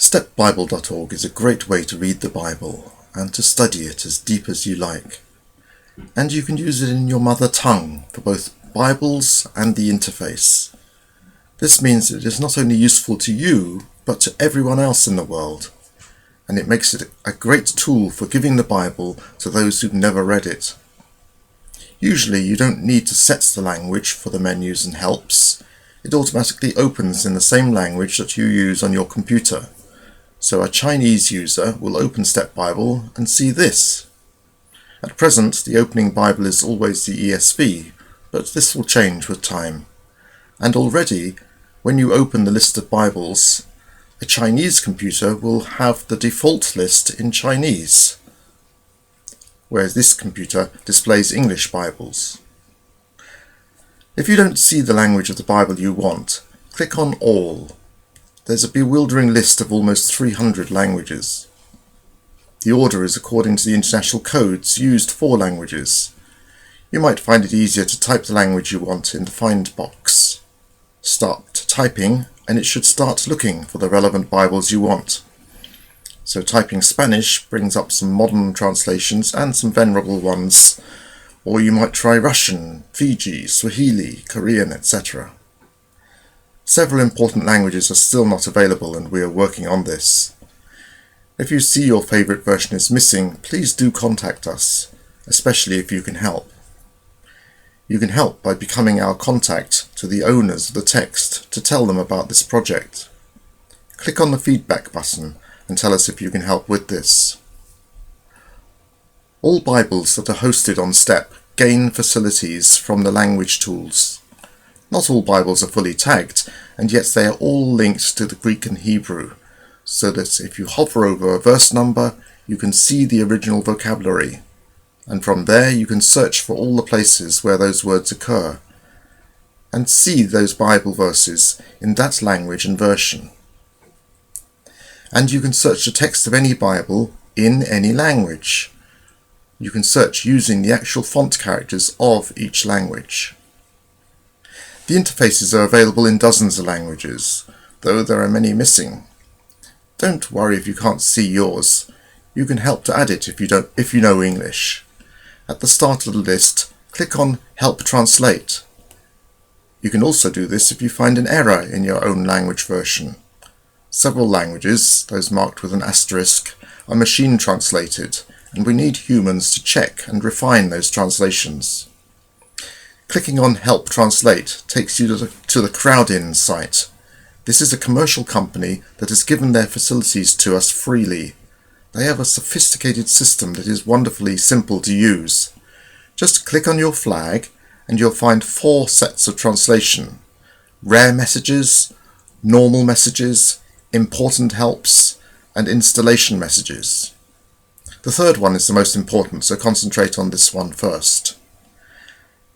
StepBible.org is a great way to read the Bible and to study it as deep as you like. And you can use it in your mother tongue for both Bibles and the interface. This means it is not only useful to you, but to everyone else in the world. And it makes it a great tool for giving the Bible to those who've never read it. Usually you don't need to set the language for the menus and helps. It automatically opens in the same language that you use on your computer. So a Chinese user will open StepBible and see this. At present, the opening Bible is always the ESV, but this will change with time. And already, when you open the list of Bibles, a Chinese computer will have the default list in Chinese, whereas this computer displays English Bibles. If you don't see the language of the Bible you want, click on All. There's a bewildering list of almost 300 languages. The order is according to the international codes used for languages. You might find it easier to type the language you want in the Find box. Start typing and it should start looking for the relevant Bibles you want. So typing Spanish brings up some modern translations and some venerable ones, or you might try Russian, Fiji, Swahili, Korean, etc. Several important languages are still not available and we are working on this. If you see your favourite version is missing, please do contact us, especially if you can help. You can help by becoming our contact to the owners of the text to tell them about this project. Click on the feedback button and tell us if you can help with this. All Bibles that are hosted on Step gain facilities from the language tools. Not all Bibles are fully tagged, and yet they are all linked to the Greek and Hebrew, so that if you hover over a verse number, you can see the original vocabulary, and from there you can search for all the places where those words occur, and see those Bible verses in that language and version. And you can search the text of any Bible in any language. You can search using the actual font characters of each language. The interfaces are available in dozens of languages, though there are many missing. Don't worry if you can't see yours. You can help to add it if you know English. At the start of the list, click on Help Translate. You can also do this if you find an error in your own language version. Several languages, those marked with an asterisk, are machine translated, and we need humans to check and refine those translations. Clicking on Help Translate takes you to the Crowdin site. This is a commercial company that has given their facilities to us freely. They have a sophisticated system that is wonderfully simple to use. Just click on your flag and you'll find 4 sets of translation: rare messages, normal messages, important helps, and installation messages. The third one is the most important, so concentrate on this one first.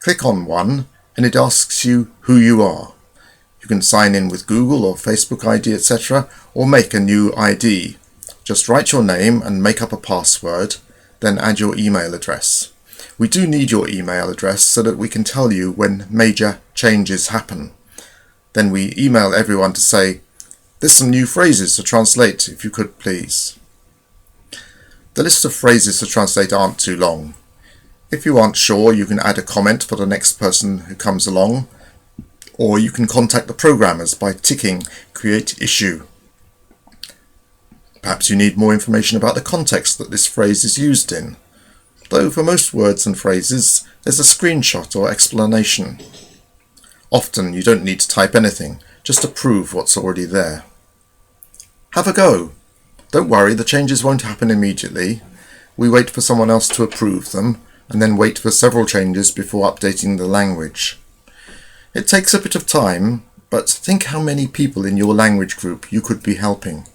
Click on one and it asks you who you are. You can sign in with Google or Facebook ID, etc., or make a new ID. Just write your name and make up a password, then add your email address. We do need your email address so that we can tell you when major changes happen. Then we email everyone to say, "There's some new phrases to translate, if you could please." The list of phrases to translate aren't too long. If you aren't sure, you can add a comment for the next person who comes along, or you can contact the programmers by ticking Create Issue. Perhaps you need more information about the context that this phrase is used in, though for most words and phrases there's a screenshot or explanation. Often you don't need to type anything, just approve what's already there. Have a go. Don't worry, the changes won't happen immediately. We wait for someone else to approve them, and then wait for several changes before updating the language. It takes a bit of time, but think how many people in your language group you could be helping.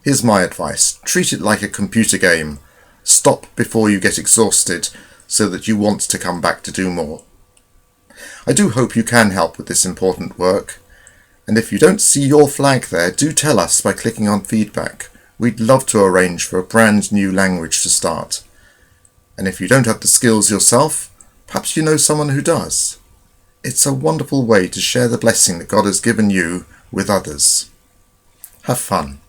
Here's my advice: treat it like a computer game. Stop before you get exhausted, so that you want to come back to do more. I do hope you can help with this important work, and if you don't see your flag there, do tell us by clicking on feedback. We'd love to arrange for a brand new language to start. And if you don't have the skills yourself, perhaps you know someone who does. It's a wonderful way to share the blessing that God has given you with others. Have fun.